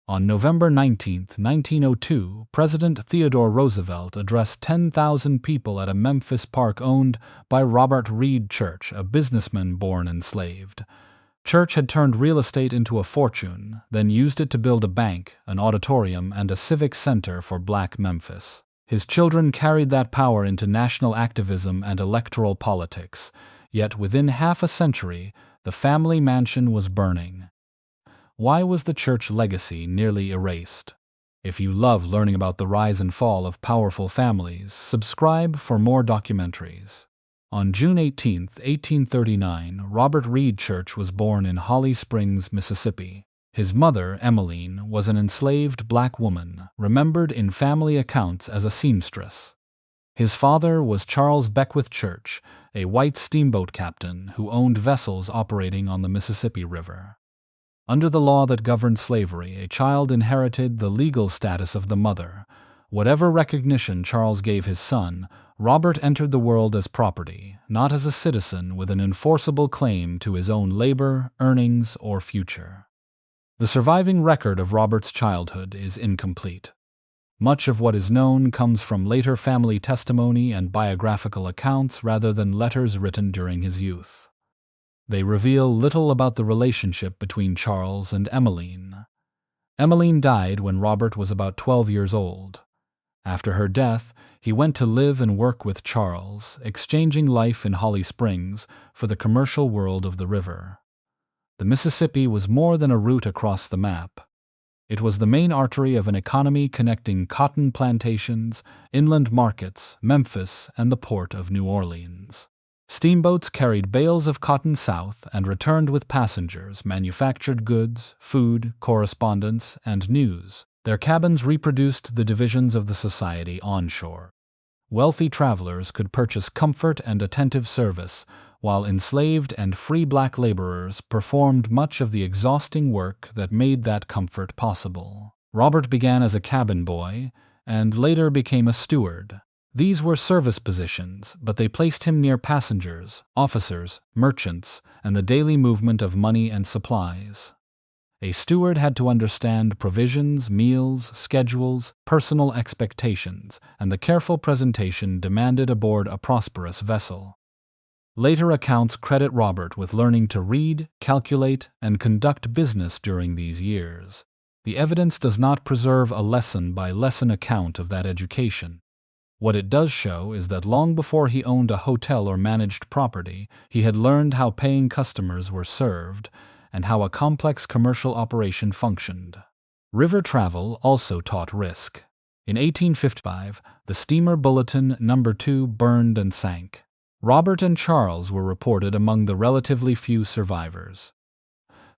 On November 19, 1902, President Theodore Roosevelt addressed 10,000 people at a Memphis park owned by Robert Reed Church, a businessman born enslaved. Church had turned real estate into a fortune, then used it to build a bank, an auditorium, and a civic center for Black Memphis. His children carried that power into national activism and electoral politics, yet within half a century, the family mansion was burning. Why was the church legacy nearly erased? If you love learning about the rise and fall of powerful families, subscribe for more documentaries. On June 18, 1839, Robert Reed Church was born in Holly Springs, Mississippi. His mother, Emmeline, was an enslaved black woman, remembered in family accounts as a seamstress. His father was Charles Beckwith Church, a white steamboat captain who owned vessels operating on the Mississippi River. Under the law that governed slavery, a child inherited the legal status of the mother. Whatever recognition Charles gave his son, Robert entered the world as property, not as a citizen with an enforceable claim to his own labor, earnings, or future. The surviving record of Robert's childhood is incomplete. Much of what is known comes from later family testimony and biographical accounts rather than letters written during his youth. They reveal little about the relationship between Charles and Emmeline. Emmeline died when Robert was about 12 years old. After her death, he went to live and work with Charles, exchanging life in Holly Springs for the commercial world of the river. The Mississippi was more than a route across the map. It was the main artery of an economy connecting cotton plantations, inland markets, Memphis, and the port of New Orleans. Steamboats carried bales of cotton south and returned with passengers, manufactured goods, food, correspondence, and news. Their cabins reproduced the divisions of the society onshore. Wealthy travelers could purchase comfort and attentive service, while enslaved and free black laborers performed much of the exhausting work that made that comfort possible. Robert began as a cabin boy and later became a steward. These were service positions, but they placed him near passengers, officers, merchants, and the daily movement of money and supplies. A steward had to understand provisions, meals, schedules, personal expectations, and the careful presentation demanded aboard a prosperous vessel. Later accounts credit Robert with learning to read, calculate, and conduct business during these years. The evidence does not preserve a lesson-by-lesson account of that education. What it does show is that long before he owned a hotel or managed property, he had learned how paying customers were served and how a complex commercial operation functioned. River travel also taught risk. In 1855, the steamer Bulletin No. 2 burned and sank. Robert and Charles were reported among the relatively few survivors.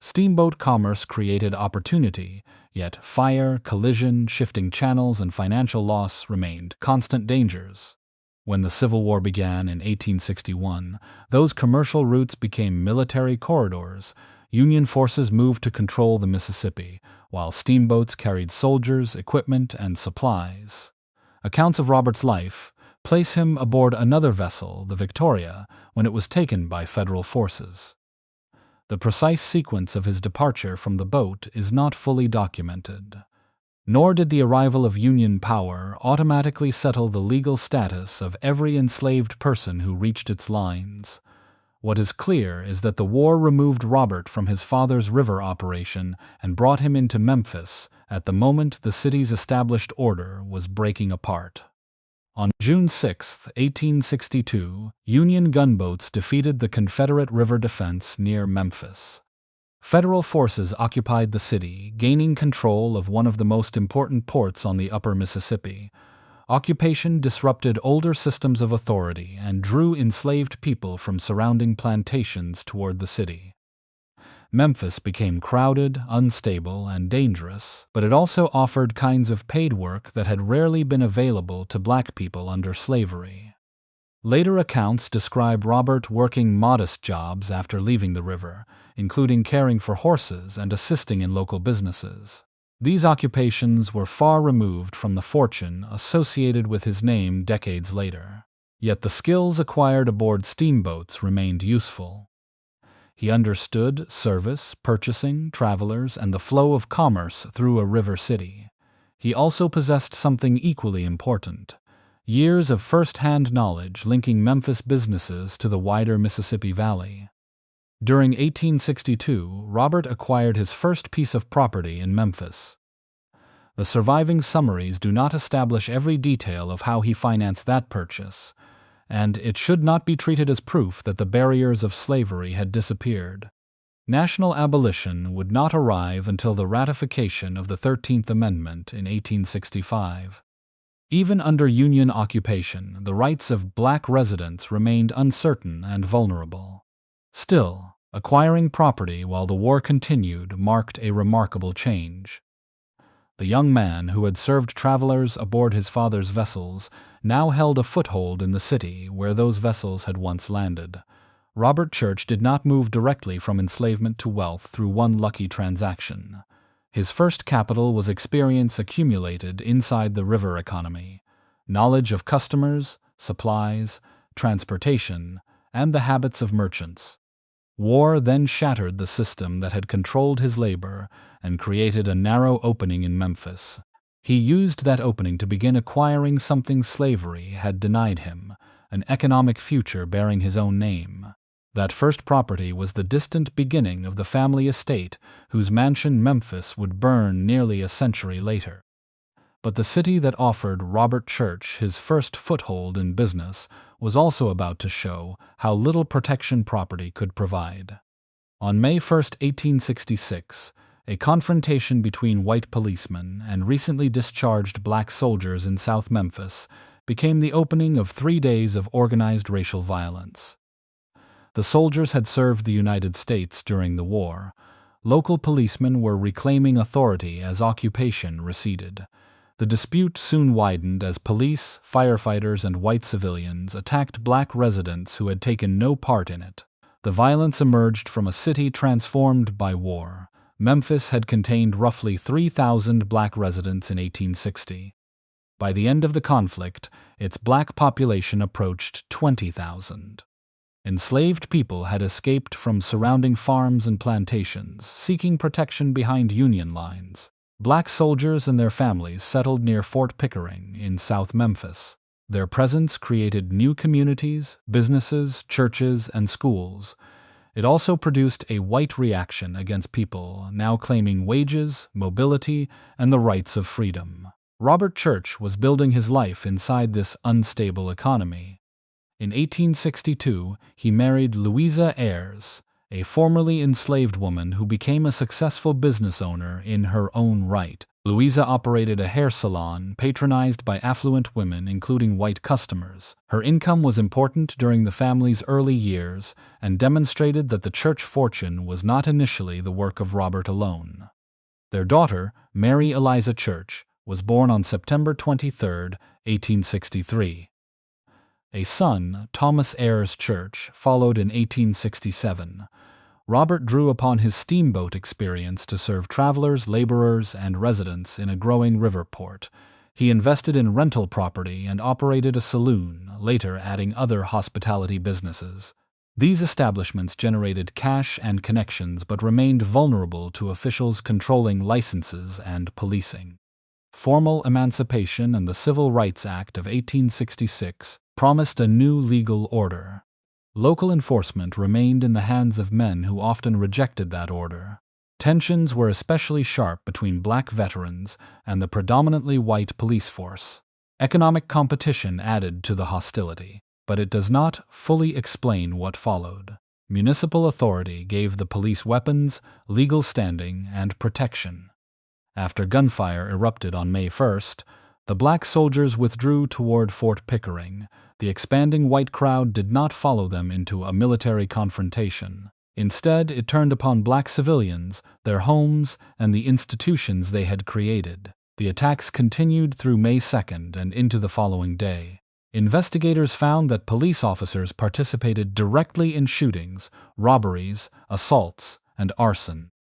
Steamboat commerce created opportunity, yet fire, collision, shifting channels, and financial loss remained constant dangers. When the Civil War began in 1861, those commercial routes became military corridors. Union forces moved to control the Mississippi, while steamboats carried soldiers, equipment, and supplies. Accounts of Robert's life place him aboard another vessel, the Victoria, when it was taken by Federal forces. The precise sequence of his departure from the boat is not fully documented. Nor did the arrival of Union power automatically settle the legal status of every enslaved person who reached its lines. What is clear is that the war removed Robert from his father's river operation and brought him into Memphis at the moment the city's established order was breaking apart. On June 6, 1862, Union gunboats defeated the Confederate river defense near Memphis. Federal forces occupied the city, gaining control of one of the most important ports on the upper Mississippi. Occupation disrupted older systems of authority and drew enslaved people from surrounding plantations toward the city. Memphis became crowded, unstable, and dangerous, but it also offered kinds of paid work that had rarely been available to black people under slavery. Later accounts describe Robert working modest jobs after leaving the river, including caring for horses and assisting in local businesses. These occupations were far removed from the fortune associated with his name decades later. Yet the skills acquired aboard steamboats remained useful. He understood service, purchasing, travelers, and the flow of commerce through a river city. He also possessed something equally important: years of first-hand knowledge linking Memphis businesses to the wider Mississippi Valley. During 1862, Robert acquired his first piece of property in Memphis. The surviving summaries do not establish every detail of how he financed that purchase, and it should not be treated as proof that the barriers of slavery had disappeared. National abolition would not arrive until the ratification of the 13th Amendment in 1865. Even under Union occupation, the rights of black residents remained uncertain and vulnerable. Still, acquiring property while the war continued marked a remarkable change. The young man who had served travelers aboard his father's vessels now held a foothold in the city where those vessels had once landed. Robert Church did not move directly from enslavement to wealth through one lucky transaction. His first capital was experience accumulated inside the river economy, knowledge of customers, supplies, transportation, and the habits of merchants. War then shattered the system that had controlled his labor and created a narrow opening in Memphis. He used that opening to begin acquiring something slavery had denied him, an economic future bearing his own name. That first property was the distant beginning of the family estate whose mansion Memphis would burn nearly a century later. But the city that offered Robert Church his first foothold in business was also about to show how little protection property could provide. On May 1, 1866, a confrontation between white policemen and recently discharged black soldiers in South Memphis became the opening of 3 days of organized racial violence. The soldiers had served the United States during the war. Local policemen were reclaiming authority as occupation receded. The dispute soon widened as police, firefighters, and white civilians attacked black residents who had taken no part in it. The violence emerged from a city transformed by war. Memphis had contained roughly 3,000 black residents in 1860. By the end of the conflict, its black population approached 20,000. Enslaved people had escaped from surrounding farms and plantations, seeking protection behind Union lines. Black soldiers and their families settled near Fort Pickering in South Memphis. Their presence created new communities, businesses, churches, and schools. It also produced a white reaction against people now claiming wages, mobility, and the rights of freedom. Robert Church was building his life inside this unstable economy. In 1862, he married Louisa Ayres, a formerly enslaved woman who became a successful business owner in her own right. Louisa operated a hair salon patronized by affluent women, including white customers. Her income was important during the family's early years and demonstrated that the Church fortune was not initially the work of Robert alone. Their daughter, Mary Eliza Church, was born on September 23, 1863. A son, Thomas Ayres Church, followed in 1867. Robert drew upon his steamboat experience to serve travelers, laborers, and residents in a growing river port. He invested in rental property and operated a saloon, later adding other hospitality businesses. These establishments generated cash and connections but remained vulnerable to officials controlling licenses and policing. Formal emancipation and the Civil Rights Act of 1866 promised a new legal order. Local enforcement remained in the hands of men who often rejected that order. Tensions were especially sharp between black veterans and the predominantly white police force. Economic competition added to the hostility, but it does not fully explain what followed. Municipal authority gave the police weapons, legal standing, and protection. After gunfire erupted on May 1st, the black soldiers withdrew toward Fort Pickering. The expanding white crowd did not follow them into a military confrontation. Instead, it turned upon black civilians, their homes, and the institutions they had created. The attacks continued through May 2nd and into the following day. Investigators found that police officers participated directly in shootings, robberies, assaults, and arson.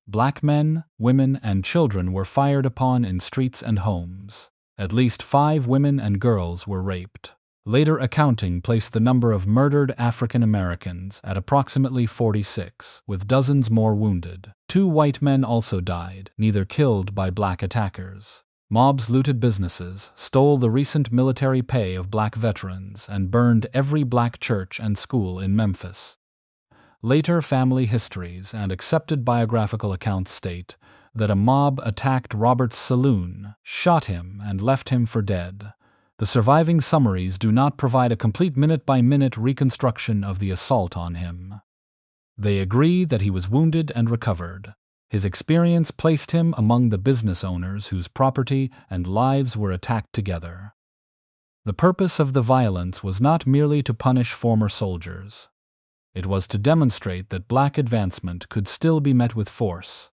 Black men, women, and children were fired upon in streets and homes. At least 5 women and girls were raped. Later accounting placed the number of murdered African Americans at approximately 46, with dozens more wounded. 2 white men also died, neither killed by black attackers. Mobs looted businesses, stole the recent military pay of black veterans, and burned every black church and school in Memphis. Later family histories and accepted biographical accounts state that a mob attacked Robert's saloon, shot him, and left him for dead. The surviving summaries do not provide a complete minute-by-minute reconstruction of the assault on him. They agree that he was wounded and recovered. His experience placed him among the business owners whose property and lives were attacked together. The purpose of the violence was not merely to punish former soldiers. It was to demonstrate that black advancement could still be met with force.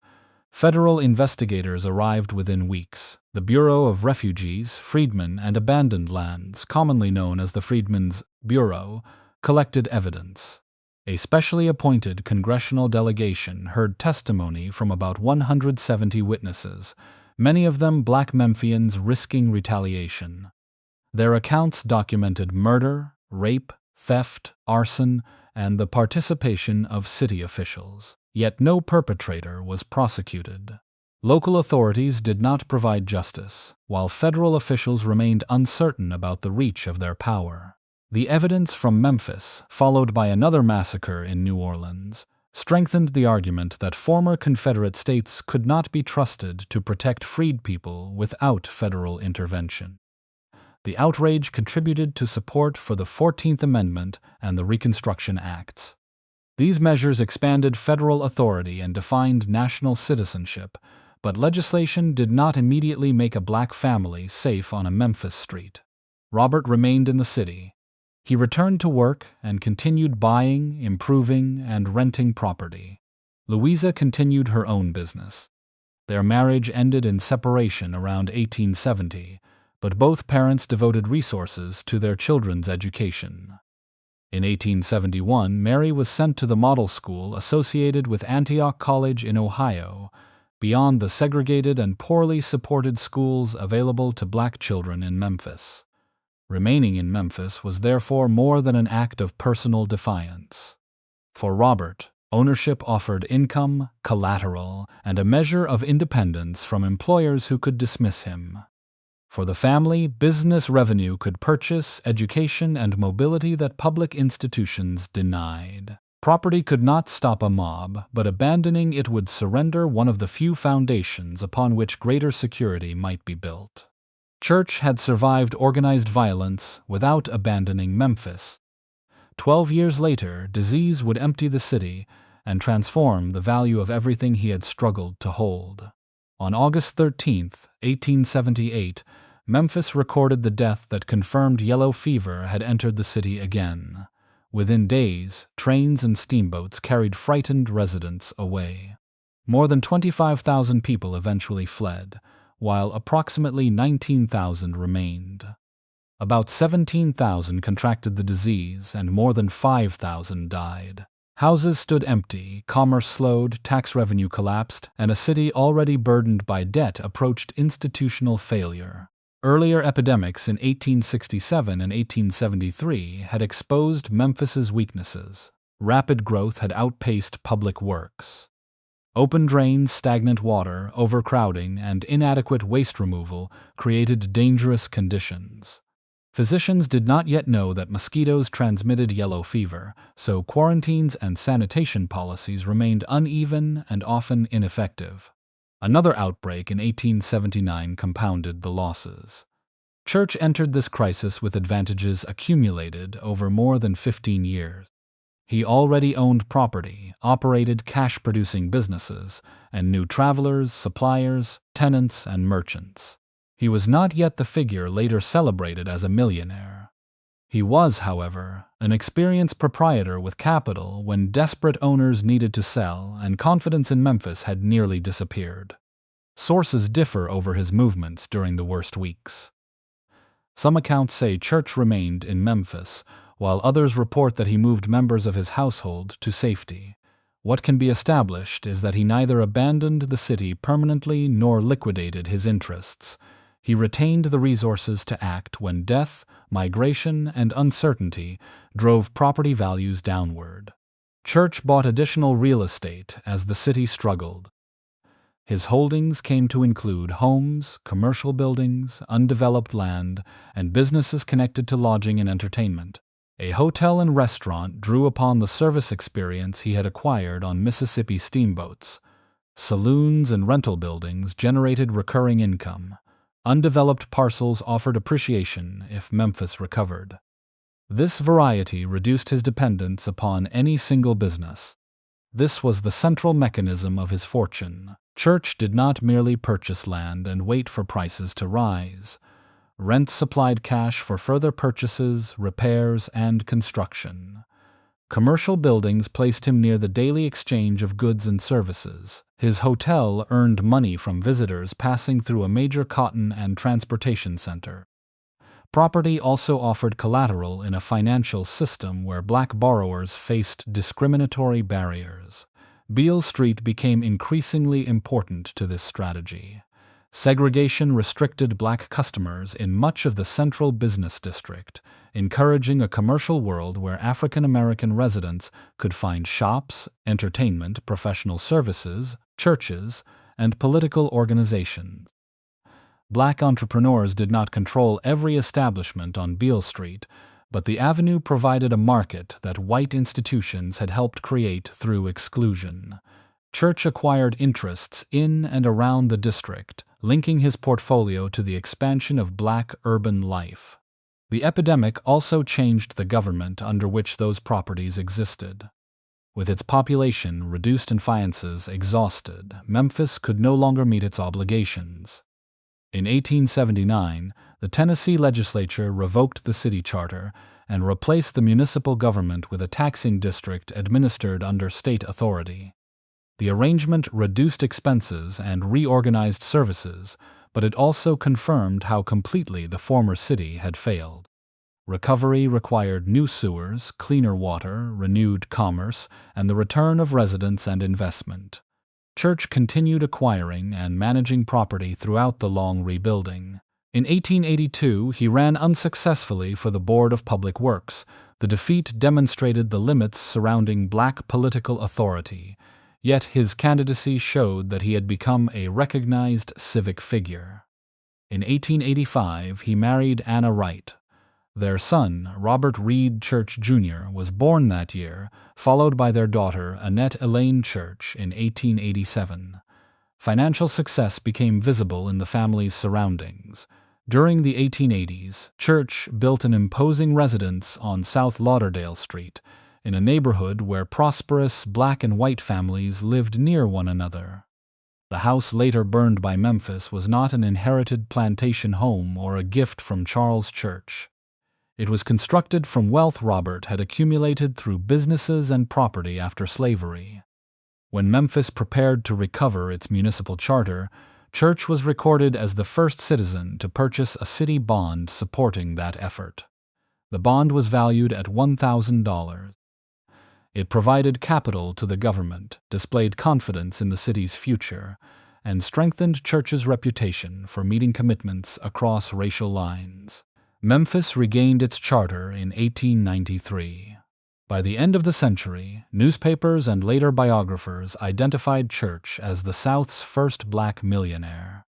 Federal investigators arrived within weeks. The Bureau of Refugees, Freedmen, and Abandoned Lands, commonly known as the Freedmen's Bureau, collected evidence. A specially appointed congressional delegation heard testimony from about 170 witnesses, many of them black Memphians risking retaliation. Their accounts documented murder, rape, theft, arson, and the participation of city officials. Yet no perpetrator was prosecuted. Local authorities did not provide justice, while federal officials remained uncertain about the reach of their power. The evidence from Memphis, followed by another massacre in New Orleans, strengthened the argument that former Confederate states could not be trusted to protect freed people without federal intervention. The outrage contributed to support for the 14th Amendment and the Reconstruction Acts. These measures expanded federal authority and defined national citizenship, but legislation did not immediately make a black family safe on a Memphis street. Robert remained in the city. He returned to work and continued buying, improving, and renting property. Louisa continued her own business. Their marriage ended in separation around 1870, but both parents devoted resources to their children's education. In 1871, Mary was sent to the model school associated with Antioch College in Ohio, beyond the segregated and poorly supported schools available to black children in Memphis. Remaining in Memphis was therefore more than an act of personal defiance. For Robert, ownership offered income, collateral, and a measure of independence from employers who could dismiss him. For the family, business revenue could purchase education and mobility that public institutions denied. Property could not stop a mob, but abandoning it would surrender one of the few foundations upon which greater security might be built. Church had survived organized violence without abandoning Memphis. 12 years later, disease would empty the city and transform the value of everything he had struggled to hold. On August 13, 1878, Memphis recorded the death that confirmed yellow fever had entered the city again. Within days, trains and steamboats carried frightened residents away. More than 25,000 people eventually fled, while approximately 19,000 remained. About 17,000 contracted the disease, and more than 5,000 died. Houses stood empty, commerce slowed, tax revenue collapsed, and a city already burdened by debt approached institutional failure. Earlier epidemics in 1867 and 1873 had exposed Memphis's weaknesses. Rapid growth had outpaced public works. Open drains, stagnant water, overcrowding, and inadequate waste removal created dangerous conditions. Physicians did not yet know that mosquitoes transmitted yellow fever, so quarantines and sanitation policies remained uneven and often ineffective. Another outbreak in 1879 compounded the losses. Church entered this crisis with advantages accumulated over more than 15 years. He already owned property, operated cash-producing businesses, and knew travelers, suppliers, tenants, and merchants. He was not yet the figure later celebrated as a millionaire. He was, however, an experienced proprietor with capital when desperate owners needed to sell and confidence in Memphis had nearly disappeared. Sources differ over his movements during the worst weeks. Some accounts say Church remained in Memphis, while others report that he moved members of his household to safety. What can be established is that he neither abandoned the city permanently nor liquidated his interests. He retained the resources to act when death, migration, and uncertainty drove property values downward. Church bought additional real estate as the city struggled. His holdings came to include homes, commercial buildings, undeveloped land, and businesses connected to lodging and entertainment. A hotel and restaurant drew upon the service experience he had acquired on Mississippi steamboats. Saloons and rental buildings generated recurring income. Undeveloped parcels offered appreciation if Memphis recovered. This variety reduced his dependence upon any single business. This was the central mechanism of his fortune. Church did not merely purchase land and wait for prices to rise. Rent supplied cash for further purchases, repairs, and construction. Commercial buildings placed him near the daily exchange of goods and services. His hotel earned money from visitors passing through a major cotton and transportation center. Property also offered collateral in a financial system where black borrowers faced discriminatory barriers. Beale Street became increasingly important to this strategy. Segregation restricted black customers in much of the central business district, encouraging a commercial world where African American residents could find shops, entertainment, professional services, churches, and political organizations. Black entrepreneurs did not control every establishment on Beale Street, but the avenue provided a market that white institutions had helped create through exclusion. Church acquired interests in and around the district, linking his portfolio to the expansion of black urban life. The epidemic also changed the government under which those properties existed. With its population reduced and finances exhausted, Memphis could no longer meet its obligations. In 1879, the Tennessee legislature revoked the city charter and replaced the municipal government with a taxing district administered under state authority. The arrangement reduced expenses and reorganized services, but it also confirmed how completely the former city had failed. Recovery required new sewers, cleaner water, renewed commerce, and the return of residents and investment. Church continued acquiring and managing property throughout the long rebuilding. In 1882, he ran unsuccessfully for the Board of Public Works. The defeat demonstrated the limits surrounding black political authority, yet his candidacy showed that he had become a recognized civic figure. In 1885, he married Anna Wright. Their son, Robert Reed Church, Jr., was born that year, followed by their daughter, Annette Elaine Church, in 1887. Financial success became visible in the family's surroundings. During the 1880s, Church built an imposing residence on South Lauderdale Street, in a neighborhood where prosperous black and white families lived near one another. The house later burned by Memphis was not an inherited plantation home or a gift from Charles Church. It was constructed from wealth Robert had accumulated through businesses and property after slavery. When Memphis prepared to recover its municipal charter, Church was recorded as the first citizen to purchase a city bond supporting that effort. The bond was valued at $1,000. It provided capital to the government, displayed confidence in the city's future, and strengthened Church's reputation for meeting commitments across racial lines. Memphis regained its charter in 1893. By the end of the century, newspapers and later biographers identified Church as the South's first black millionaire.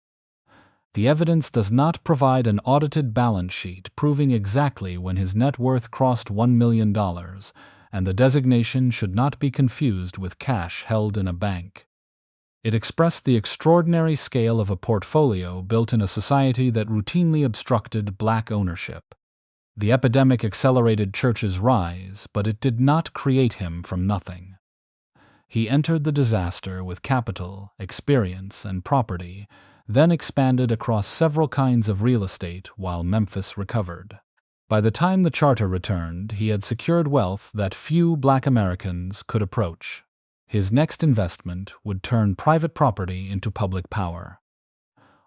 The evidence does not provide an audited balance sheet proving exactly when his net worth crossed $1 million, and the designation should not be confused with cash held in a bank. It expressed the extraordinary scale of a portfolio built in a society that routinely obstructed black ownership. The epidemic accelerated Church's rise, but it did not create him from nothing. He entered the disaster with capital, experience, and property, then expanded across several kinds of real estate while Memphis recovered. By the time the charter returned, he had secured wealth that few black Americans could approach. His next investment would turn private property into public power.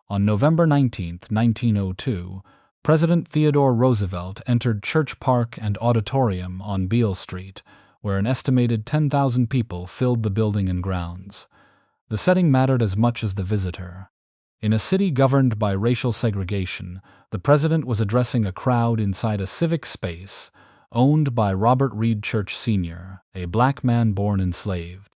On November 19, 1902, President Theodore Roosevelt entered Church Park and Auditorium on Beale Street, where an estimated 10,000 people filled the building and grounds. The setting mattered as much as the visitor. In a city governed by racial segregation, the president was addressing a crowd inside a civic space owned by Robert Reed Church Sr., a black man born enslaved.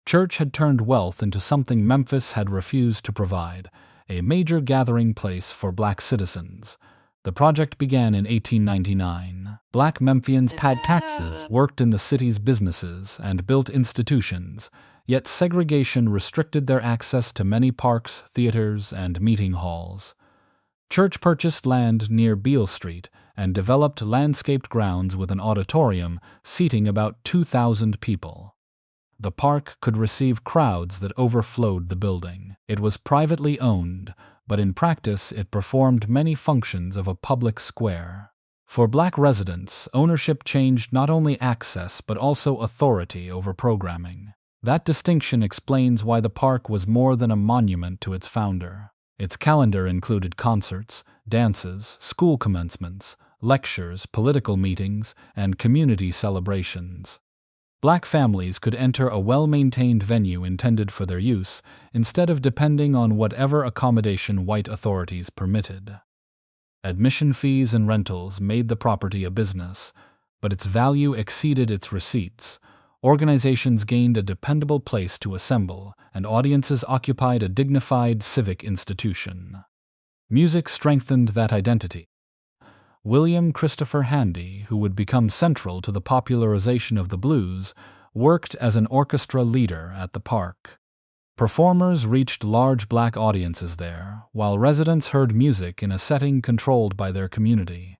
Church had turned wealth into something Memphis had refused to provide, a major gathering place for black citizens. The project began in 1899. Black Memphians paid taxes, worked in the city's businesses, and built institutions, yet segregation restricted their access to many parks, theaters, and meeting halls. Church purchased land near Beale Street and developed landscaped grounds with an auditorium seating about 2,000 people. The park could receive crowds that overflowed the building. It was privately owned, but in practice it performed many functions of a public square. For black residents, ownership changed not only access but also authority over programming. That distinction explains why the park was more than a monument to its founder. Its calendar included concerts, dances, school commencements, lectures, political meetings, and community celebrations. Black families could enter a well-maintained venue intended for their use, instead of depending on whatever accommodation white authorities permitted. Admission fees and rentals made the property a business, but its value exceeded its receipts. Organizations gained a dependable place to assemble, and audiences occupied a dignified civic institution. Music strengthened that identity. William Christopher Handy, who would become central to the popularization of the blues, worked as an orchestra leader at the park. Performers reached large black audiences there, while residents heard music in a setting controlled by their community.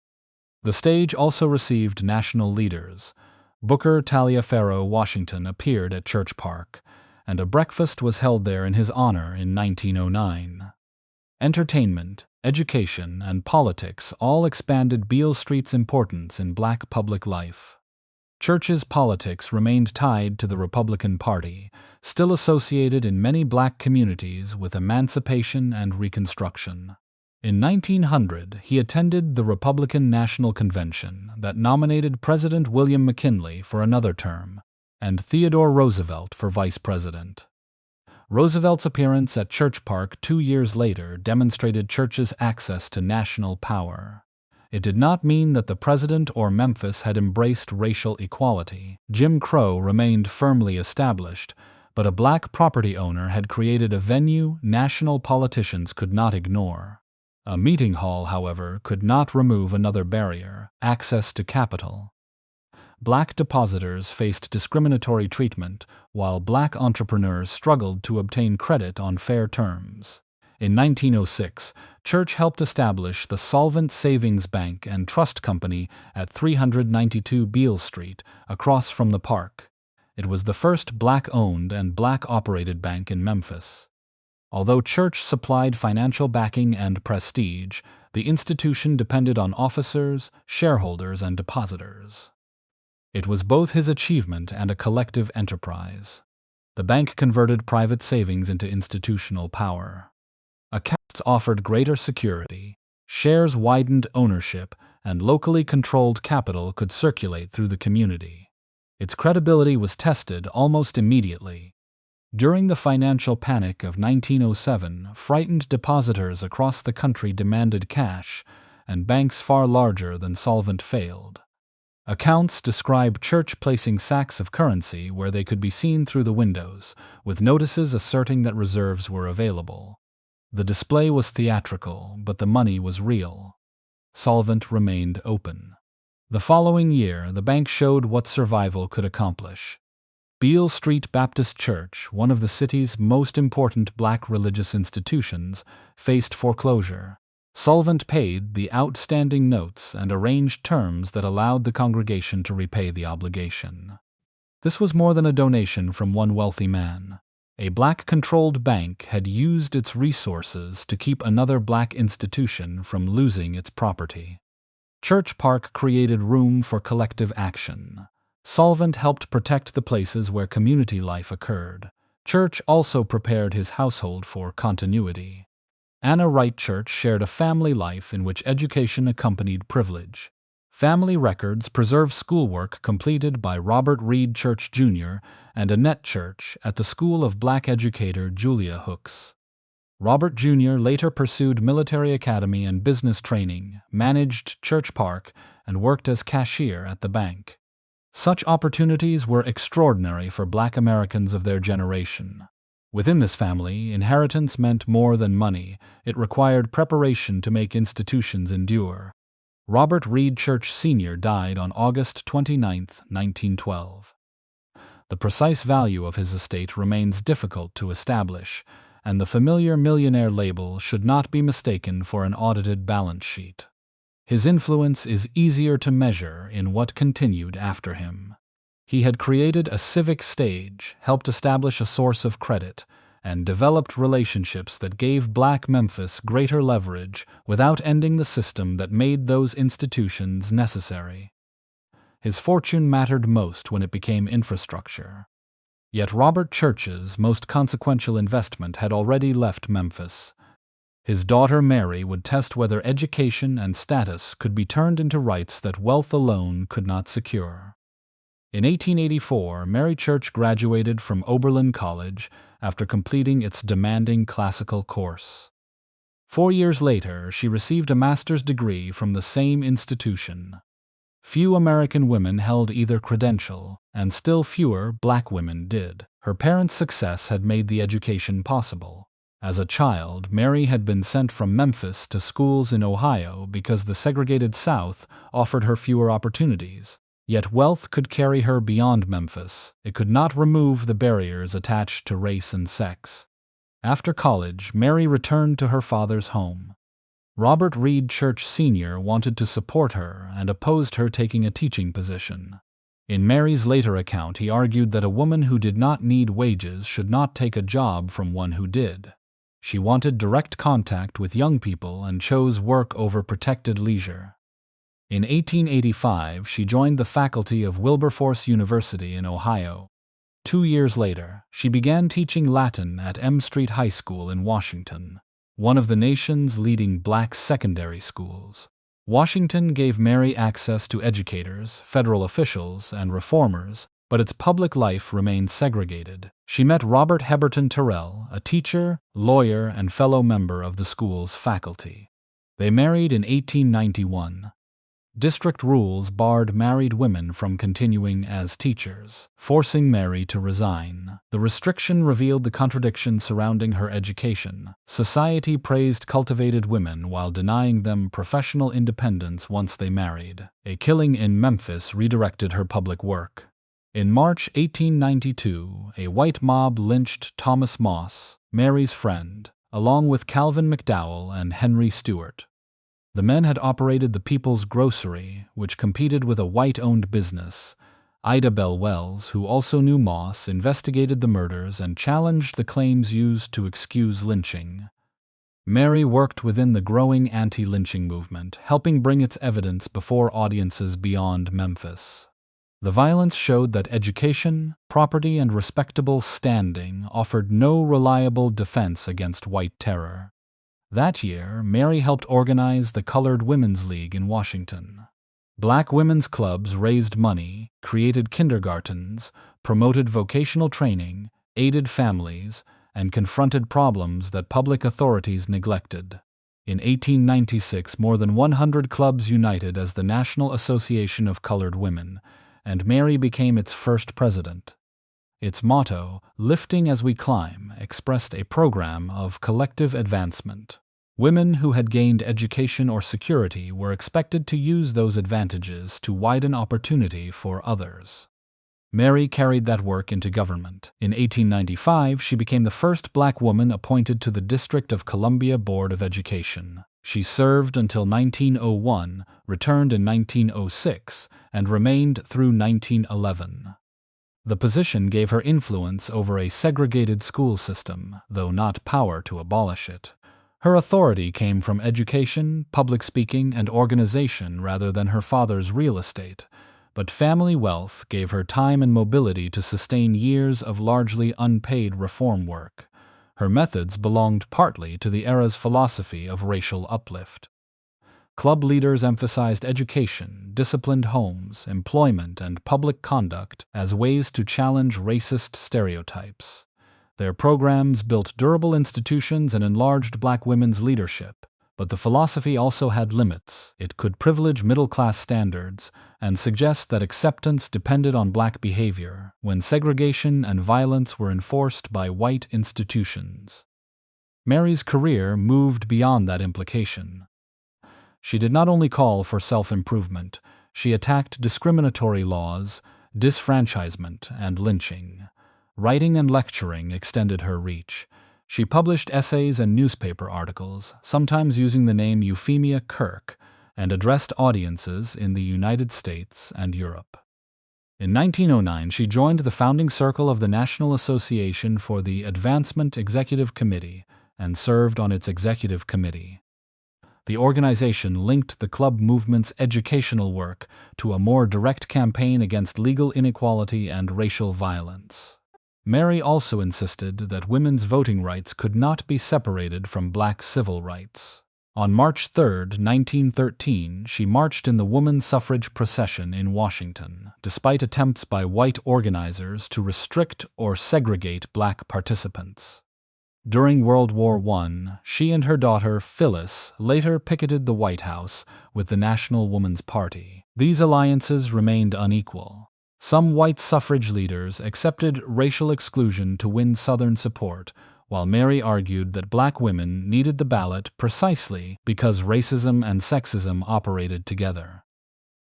The stage also received national leaders. Booker Taliaferro Washington appeared at Church Park, and a breakfast was held there in his honor in 1909. Entertainment, education, and politics all expanded Beale Street's importance in black public life. Church's politics remained tied to the Republican Party, still associated in many black communities with emancipation and Reconstruction. In 1900, he attended the Republican National Convention that nominated President William McKinley for another term, and Theodore Roosevelt for vice president. Roosevelt's appearance at Church Park 2 years later demonstrated Church's access to national power. It did not mean that the president or Memphis had embraced racial equality. Jim Crow remained firmly established, but a black property owner had created a venue national politicians could not ignore. A meeting hall, however, could not remove another barrier: access to capital. Black depositors faced discriminatory treatment, while black entrepreneurs struggled to obtain credit on fair terms. In 1906, Church helped establish the Solvent Savings Bank and Trust Company at 392 Beale Street, across from the park. It was the first black-owned and black-operated bank in Memphis. Although Church supplied financial backing and prestige, the institution depended on officers, shareholders, and depositors. It was both his achievement and a collective enterprise. The bank converted private savings into institutional power. Accounts offered greater security, shares widened ownership, and locally controlled capital could circulate through the community. Its credibility was tested almost immediately. During the financial panic of 1907, frightened depositors across the country demanded cash, and banks far larger than Solvent failed. Accounts describe Church placing sacks of currency where they could be seen through the windows, with notices asserting that reserves were available. The display was theatrical, but the money was real. Solvent remained open. The following year, the bank showed what survival could accomplish. Beale Street Baptist Church, one of the city's most important black religious institutions, faced foreclosure. Solvent paid the outstanding notes and arranged terms that allowed the congregation to repay the obligation. This was more than a donation from one wealthy man. A black-controlled bank had used its resources to keep another black institution from losing its property. Church Park created room for collective action. Solvent helped protect the places where community life occurred. Church also prepared his household for continuity. Anna Wright Church shared a family life in which education accompanied privilege. Family records preserve schoolwork completed by Robert Reed Church Jr. and Annette Church at the school of black educator Julia Hooks. Robert Jr. later pursued military academy and business training, managed Church Park, and worked as cashier at the bank. Such opportunities were extraordinary for Black Americans of their generation. Within this family, inheritance meant more than money. It required preparation to make institutions endure. Robert Reed Church Sr. died on August 29, 1912. The precise value of his estate remains difficult to establish, and the familiar millionaire label should not be mistaken for an audited balance sheet. His influence is easier to measure in what continued after him. He had created a civic stage, helped establish a source of credit, and developed relationships that gave Black Memphis greater leverage without ending the system that made those institutions necessary. His fortune mattered most when it became infrastructure. Yet Robert Church's most consequential investment had already left Memphis. His daughter Mary would test whether education and status could be turned into rights that wealth alone could not secure. In 1884, Mary Church graduated from Oberlin College after completing its demanding classical course. 4 years later, she received a master's degree from the same institution. Few American women held either credential, and still fewer Black women did. Her parents' success had made the education possible. As a child, Mary had been sent from Memphis to schools in Ohio because the segregated South offered her fewer opportunities. Yet wealth could carry her beyond Memphis. It could not remove the barriers attached to race and sex. After college, Mary returned to her father's home. Robert Reed Church Sr. wanted to support her and opposed her taking a teaching position. In Mary's later account, he argued that a woman who did not need wages should not take a job from one who did. She wanted direct contact with young people and chose work over protected leisure. In 1885, she joined the faculty of Wilberforce University in Ohio. 2 years later, she began teaching Latin at M Street High School in Washington, one of the nation's leading Black secondary schools. Washington gave Mary access to educators, federal officials, and reformers, but its public life remained segregated. She met Robert Heberton Terrell, a teacher, lawyer, and fellow member of the school's faculty. They married in 1891. District rules barred married women from continuing as teachers, forcing Mary to resign. The restriction revealed the contradiction surrounding her education. Society praised cultivated women while denying them professional independence once they married. A killing in Memphis redirected her public work. In March 1892, a white mob lynched Thomas Moss, Mary's friend, along with Calvin McDowell and Henry Stewart. The men had operated the People's Grocery, which competed with a white-owned business. Ida Bell Wells, who also knew Moss, investigated the murders and challenged the claims used to excuse lynching. Mary worked within the growing anti-lynching movement, helping bring its evidence before audiences beyond Memphis. The violence showed that education, property, and respectable standing offered no reliable defense against white terror. That year, Mary helped organize the Colored Women's League in Washington. Black women's clubs raised money, created kindergartens, promoted vocational training, aided families, and confronted problems that public authorities neglected. In 1896, more than 100 clubs united as the National Association of Colored Women, and Mary became its first president. Its motto, "Lifting as we climb," expressed a program of collective advancement. Women who had gained education or security were expected to use those advantages to widen opportunity for others. Mary carried that work into government. In 1895, she became the first Black woman appointed to the District of Columbia Board of Education. She served until 1901, returned in 1906, and remained through 1911. The position gave her influence over a segregated school system, though not power to abolish it. Her authority came from education, public speaking, and organization rather than her father's real estate, but family wealth gave her time and mobility to sustain years of largely unpaid reform work. Her methods belonged partly to the era's philosophy of racial uplift. Club leaders emphasized education, disciplined homes, employment, and public conduct as ways to challenge racist stereotypes. Their programs built durable institutions and enlarged black women's leadership. But the philosophy also had limits. It could privilege middle-class standards and suggest that acceptance depended on black behavior, when segregation and violence were enforced by white institutions. Mary's career moved beyond that implication. She did not only call for self-improvement, she attacked discriminatory laws, disfranchisement, and lynching. Writing and lecturing extended her reach. She published essays and newspaper articles, sometimes using the name Euphemia Kirk, and addressed audiences in the United States and Europe. In 1909, she joined the founding circle of the National Association for the Advancement Executive Committee and served on its executive committee. The organization linked the club movement's educational work to a more direct campaign against legal inequality and racial violence. Mary also insisted that women's voting rights could not be separated from black civil rights. On March 3, 1913, she marched in the woman suffrage procession in Washington, despite attempts by white organizers to restrict or segregate black participants. During World War I, she and her daughter, Phyllis, later picketed the White House with the National Woman's Party. These alliances remained unequal. Some white suffrage leaders accepted racial exclusion to win Southern support, while Mary argued that black women needed the ballot precisely because racism and sexism operated together.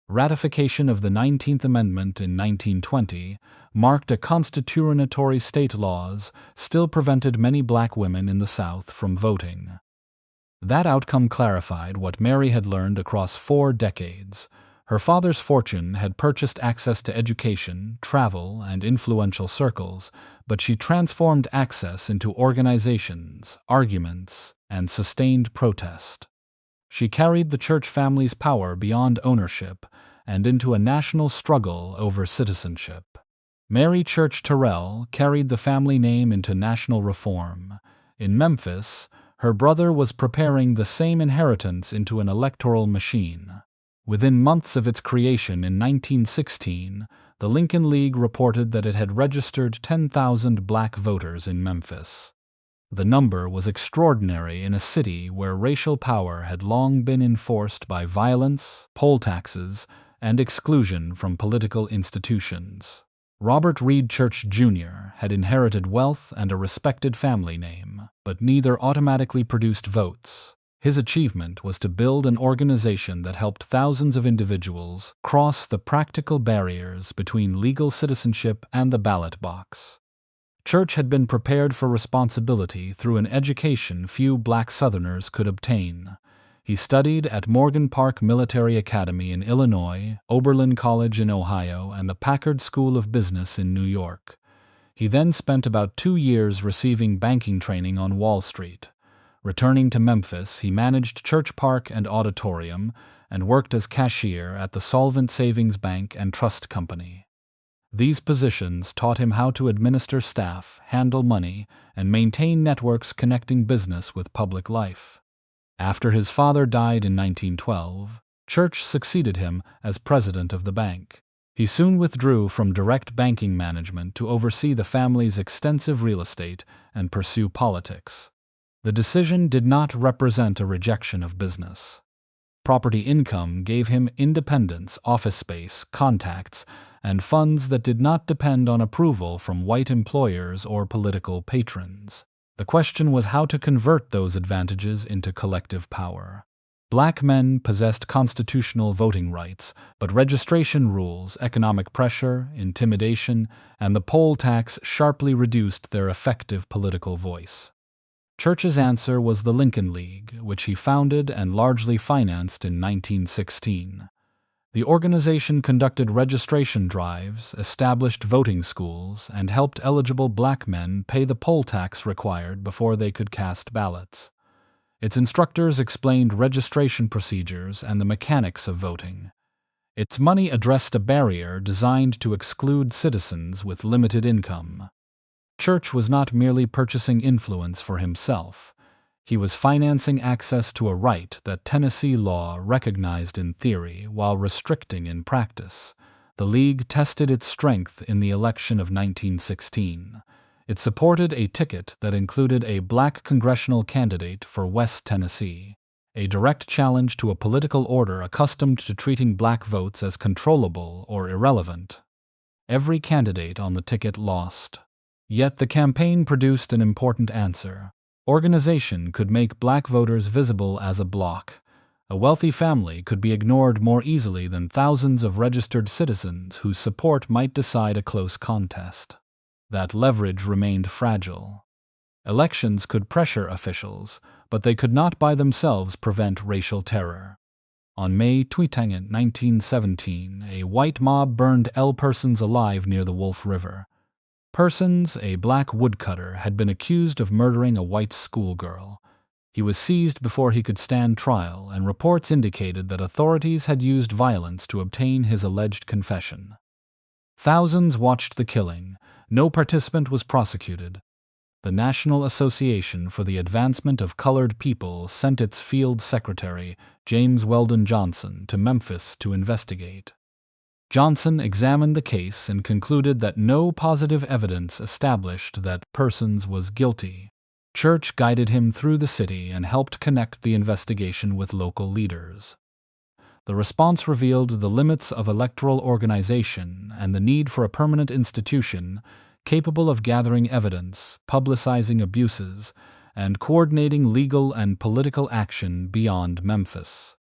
Ratification of the 19th Amendment in 1920 marked a constitutionatory state laws still prevented many black women in the South from voting. That outcome clarified what Mary had learned across 4 decades. Her father's fortune had purchased access to education, travel, and influential circles, but she transformed access into organizations, arguments, and sustained protest. She carried the church family's power beyond ownership and into a national struggle over citizenship. Mary Church Terrell carried the family name into national reform. In Memphis, her brother was preparing the same inheritance into an electoral machine. Within months of its creation in 1916, the Lincoln League reported that it had registered 10,000 black voters in Memphis. The number was extraordinary in a city where racial power had long been enforced by violence, poll taxes, and exclusion from political institutions. Robert Reed Church, Jr. had inherited wealth and a respected family name, but neither automatically produced votes. His achievement was to build an organization that helped thousands of individuals cross the practical barriers between legal citizenship and the ballot box. Church had been prepared for responsibility through an education few black Southerners could obtain. He studied at Morgan Park Military Academy in Illinois, Oberlin College in Ohio, and the Packard School of Business in New York. He then spent about 2 years receiving banking training on Wall Street. Returning to Memphis, he managed Church Park and Auditorium and worked as cashier at the Solvent Savings Bank and Trust Company. These positions taught him how to administer staff, handle money, and maintain networks connecting business with public life. After his father died in 1912, Church succeeded him as president of the bank. He soon withdrew from direct banking management to oversee the family's extensive real estate and pursue politics. The decision did not represent a rejection of business. Property income gave him independence, office space, contacts, and funds that did not depend on approval from white employers or political patrons. The question was how to convert those advantages into collective power. Black men possessed constitutional voting rights, but registration rules, economic pressure, intimidation, and the poll tax sharply reduced their effective political voice. Church's answer was the Lincoln League, which he founded and largely financed in 1916. The organization conducted registration drives, established voting schools, and helped eligible black men pay the poll tax required before they could cast ballots. Its instructors explained registration procedures and the mechanics of voting. Its money addressed a barrier designed to exclude citizens with limited income. Church was not merely purchasing influence for himself. He was financing access to a right that Tennessee law recognized in theory while restricting in practice. The League tested its strength in the election of 1916. It supported a ticket that included a black congressional candidate for West Tennessee, a direct challenge to a political order accustomed to treating black votes as controllable or irrelevant. Every candidate on the ticket lost. Yet the campaign produced an important answer. Organization could make black voters visible as a bloc. A wealthy family could be ignored more easily than thousands of registered citizens whose support might decide a close contest. That leverage remained fragile. Elections could pressure officials, but they could not by themselves prevent racial terror. On May 22, 1917, a white mob burned L. Persons alive near the Wolf River. Persons, a black woodcutter, had been accused of murdering a white schoolgirl. He was seized before he could stand trial, and reports indicated that authorities had used violence to obtain his alleged confession. Thousands watched the killing. No participant was prosecuted. The National Association for the Advancement of Colored People sent its field secretary, James Weldon Johnson, to Memphis to investigate. Johnson examined the case and concluded that no positive evidence established that Persons was guilty. Church guided him through the city and helped connect the investigation with local leaders. The response revealed the limits of electoral organization and the need for a permanent institution capable of gathering evidence, publicizing abuses, and coordinating legal and political action beyond Memphis.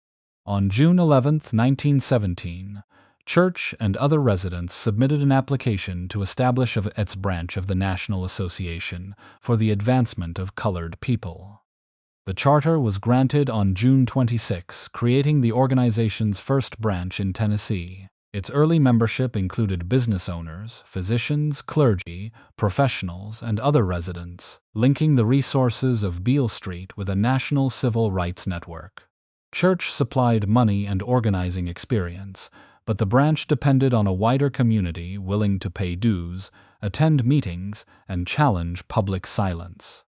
On June 11, 1917, Church and other residents submitted an application to establish its branch of the National Association for the Advancement of Colored People. The charter was granted on June 26, creating the organization's first branch in Tennessee. Its early membership included business owners, physicians, clergy, professionals, and other residents, linking the resources of Beale Street with a national civil rights network. Church supplied money and organizing experience, but the branch depended on a wider community willing to pay dues, attend meetings, and challenge public silence.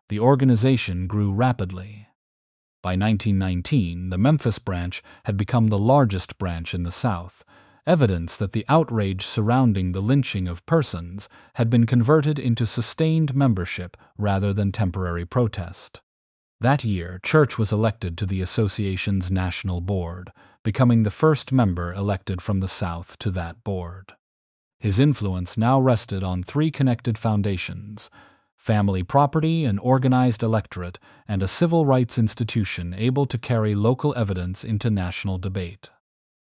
The organization grew rapidly. By 1919, the Memphis branch had become the largest branch in the South, evidence that the outrage surrounding the lynching of Persons had been converted into sustained membership rather than temporary protest. That year, Church was elected to the association's national board, becoming the first member elected from the South to that board. His influence now rested on three connected foundations: family property, an organized electorate, and a civil rights institution able to carry local evidence into national debate.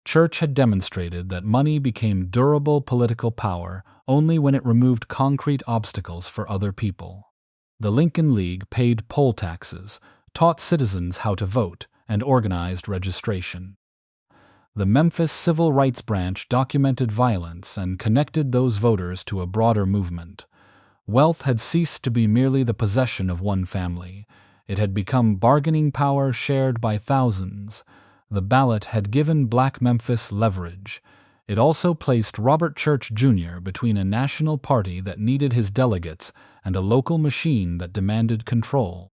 Church had demonstrated that money became durable political power only when it removed concrete obstacles for other people. The Lincoln League paid poll taxes, taught citizens how to vote, and organized registration. The Memphis Civil Rights Branch documented violence and connected those voters to a broader movement. Wealth had ceased to be merely the possession of one family. It had become bargaining power shared by thousands. The ballot had given Black Memphis leverage. It also placed Robert Church Jr. between a national party that needed his delegates and a local machine that demanded control.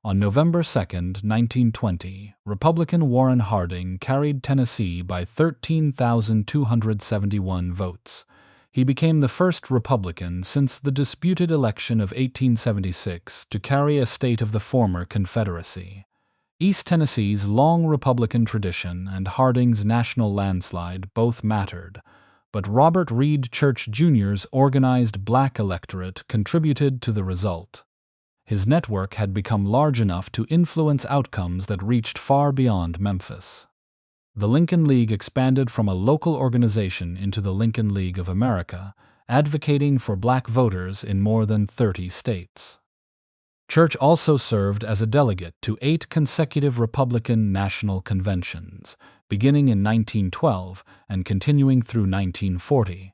On November 2, 1920, Republican Warren Harding carried Tennessee by 13,271 votes. He became the first Republican since the disputed election of 1876 to carry a state of the former Confederacy. East Tennessee's long Republican tradition and Harding's national landslide both mattered, but Robert Reed Church Jr.'s organized black electorate contributed to the result. His network had become large enough to influence outcomes that reached far beyond Memphis. The Lincoln League expanded from a local organization into the Lincoln League of America, advocating for black voters in more than 30 states. Church also served as a delegate to 8 consecutive Republican national conventions, beginning in 1912 and continuing through 1940.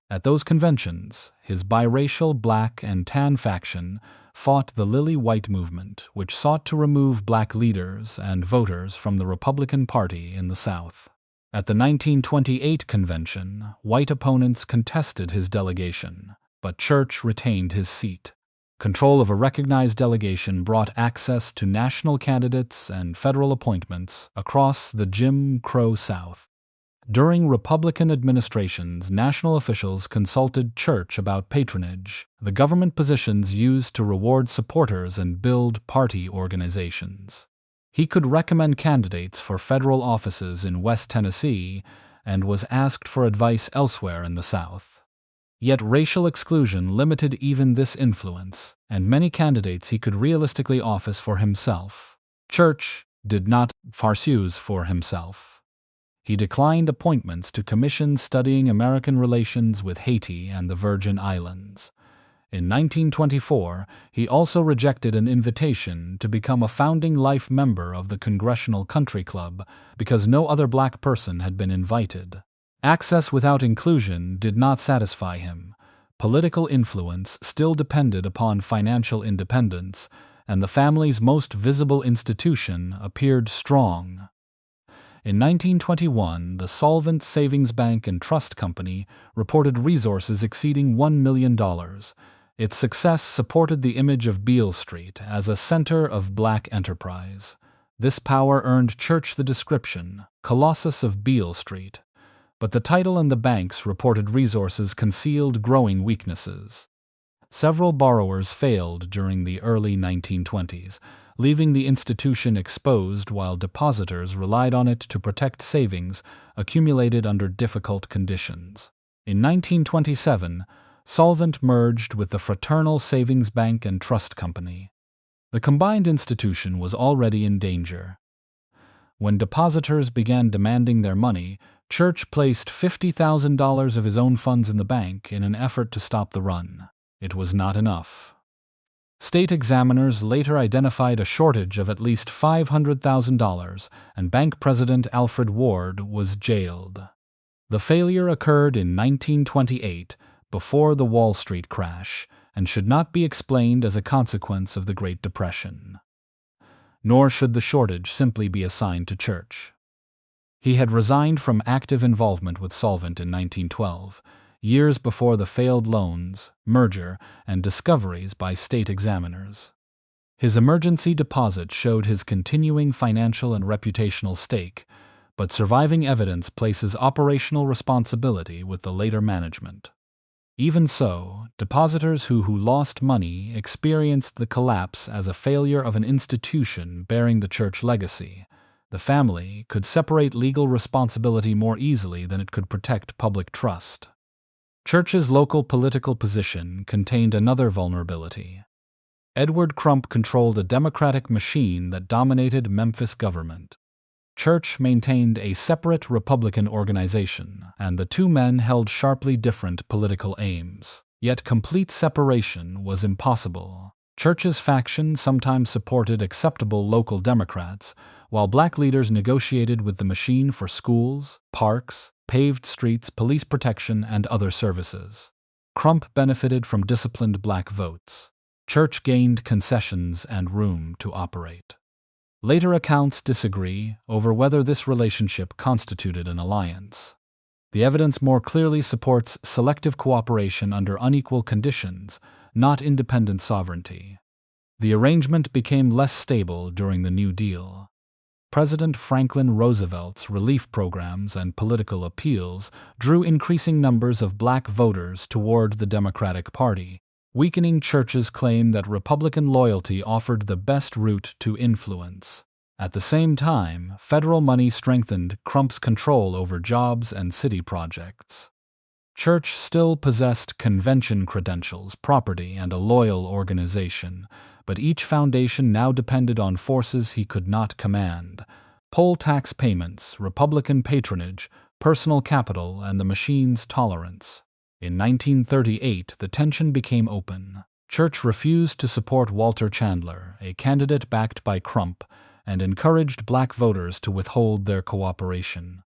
At those conventions, his biracial black and tan faction fought the Lily White movement, which sought to remove black leaders and voters from the Republican Party in the South. At the 1928 convention, white opponents contested his delegation, but Church retained his seat. Control of a recognized delegation brought access to national candidates and federal appointments across the Jim Crow South. During Republican administrations, national officials consulted Church about patronage, the government positions used to reward supporters and build party organizations. He could recommend candidates for federal offices in West Tennessee and was asked for advice elsewhere in the South. Yet racial exclusion limited even this influence, and many candidates he could realistically office for himself. Church did not pursue for himself. He declined appointments to commissions studying American relations with Haiti and the Virgin Islands. In 1924, he also rejected an invitation to become a founding life member of the Congressional Country Club because no other black person had been invited. Access without inclusion did not satisfy him. Political influence still depended upon financial independence, and the family's most visible institution appeared strong. In 1921, the Solvent Savings Bank and Trust Company reported resources exceeding $1 million. Its success supported the image of Beale Street as a center of black enterprise. This power earned Church the description, Colossus of Beale Street. But the title and the bank's reported resources concealed growing weaknesses. Several borrowers failed during the early 1920s, leaving the institution exposed while depositors relied on it to protect savings accumulated under difficult conditions. In 1927, Solvent merged with the Fraternal Savings Bank and Trust Company. The combined institution was already in danger. When depositors began demanding their money, Church placed $50,000 of his own funds in the bank in an effort to stop the run. It was not enough. State examiners later identified a shortage of at least $500,000, and bank president Alfred Ward was jailed. The failure occurred in 1928, before the Wall Street crash, and should not be explained as a consequence of the Great Depression. Nor should the shortage simply be assigned to Church. He had resigned from active involvement with Solvent in 1912, years before the failed loans, merger, and discoveries by state examiners. His emergency deposit showed his continuing financial and reputational stake, but surviving evidence places operational responsibility with the later management. Even so, depositors who lost money experienced the collapse as a failure of an institution bearing the Church legacy. The family could separate legal responsibility more easily than it could protect public trust. Church's local political position contained another vulnerability. Edward Crump controlled a Democratic machine that dominated Memphis government. Church maintained a separate Republican organization, and the two men held sharply different political aims. Yet complete separation was impossible. Church's faction sometimes supported acceptable local Democrats, while black leaders negotiated with the machine for schools, parks, paved streets, police protection, and other services. Crump benefited from disciplined black votes. Church gained concessions and room to operate. Later accounts disagree over whether this relationship constituted an alliance. The evidence more clearly supports selective cooperation under unequal conditions, not independent sovereignty. The arrangement became less stable during the New Deal. President Franklin Roosevelt's relief programs and political appeals drew increasing numbers of black voters toward the Democratic Party, weakening Church's claim that Republican loyalty offered the best route to influence. At the same time, federal money strengthened Crump's control over jobs and city projects. Church still possessed convention credentials, property, and a loyal organization, but each foundation now depended on forces he could not command: poll tax payments, Republican patronage, personal capital, and the machine's tolerance. In 1938, the tension became open. Church refused to support Walter Chandler, a candidate backed by Crump, and encouraged black voters to withhold their cooperation.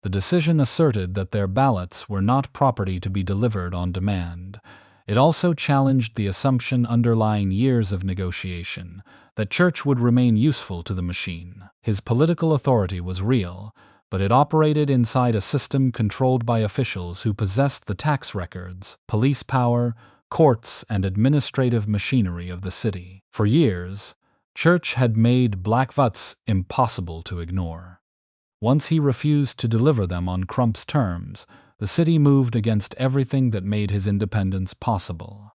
The decision asserted that their ballots were not property to be delivered on demand. It also challenged the assumption underlying years of negotiation, that Church would remain useful to the machine. His political authority was real, but it operated inside a system controlled by officials who possessed the tax records, police power, courts, and administrative machinery of the city. For years, Church had made black votes impossible to ignore. Once he refused to deliver them on Crump's terms, the city moved against everything that made his independence possible.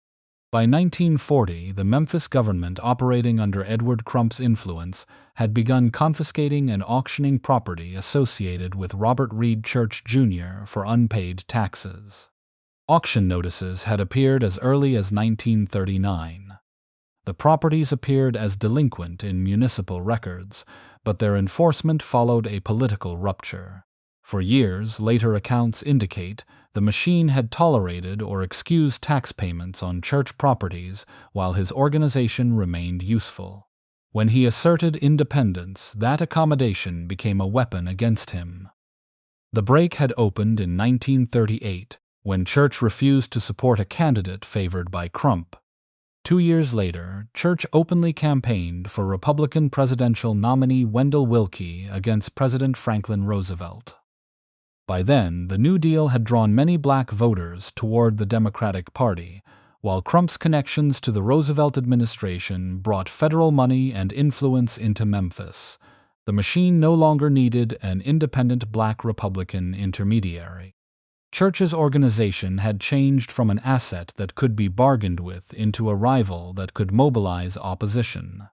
By 1940, the Memphis government, operating under Edward Crump's influence, had begun confiscating and auctioning property associated with Robert Reed Church, Jr. for unpaid taxes. Auction notices had appeared as early as 1939. The properties appeared as delinquent in municipal records, but their enforcement followed a political rupture. For years, later accounts indicate, the machine had tolerated or excused tax payments on church properties while his organization remained useful. When he asserted independence, that accommodation became a weapon against him. The break had opened in 1938, when Church refused to support a candidate favored by Crump. 2 years later, Church openly campaigned for Republican presidential nominee Wendell Willkie against President Franklin Roosevelt. By then, the New Deal had drawn many black voters toward the Democratic Party, while Crump's connections to the Roosevelt administration brought federal money and influence into Memphis. The machine no longer needed an independent black Republican intermediary. Church's organization had changed from an asset that could be bargained with into a rival that could mobilize opposition.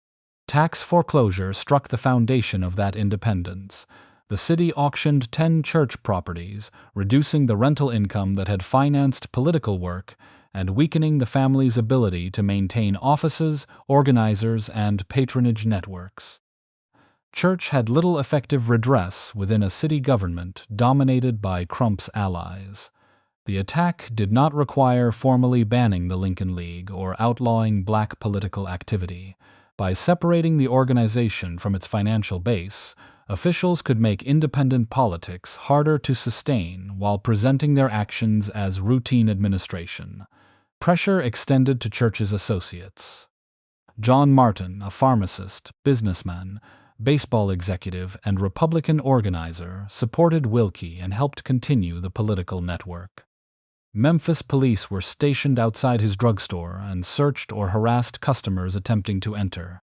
Tax foreclosure struck the foundation of that independence. The city auctioned 10 church properties, reducing the rental income that had financed political work and weakening the family's ability to maintain offices, organizers, and patronage networks. Church had little effective redress within a city government dominated by Crump's allies. The attack did not require formally banning the Lincoln League or outlawing black political activity. By separating the organization from its financial base, officials could make independent politics harder to sustain while presenting their actions as routine administration. Pressure extended to Church's associates. John Martin, a pharmacist, businessman, baseball executive, and Republican organizer, supported Willkie and helped continue the political network. Memphis police were stationed outside his drugstore and searched or harassed customers attempting to enter.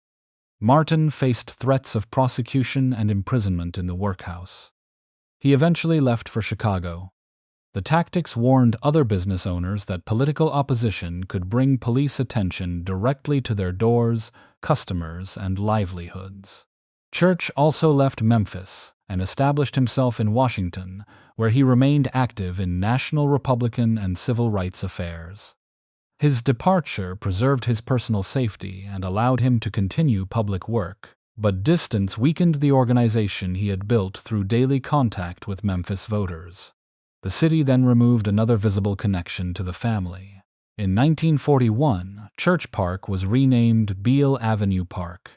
Martin faced threats of prosecution and imprisonment in the workhouse. He eventually left for Chicago. The tactics warned other business owners that political opposition could bring police attention directly to their doors, customers, and livelihoods. Church also left Memphis and established himself in Washington, where he remained active in national Republican and civil rights affairs. His departure preserved his personal safety and allowed him to continue public work, but distance weakened the organization he had built through daily contact with Memphis voters. The city then removed another visible connection to the family. In 1941, Church Park was renamed Beale Avenue Park.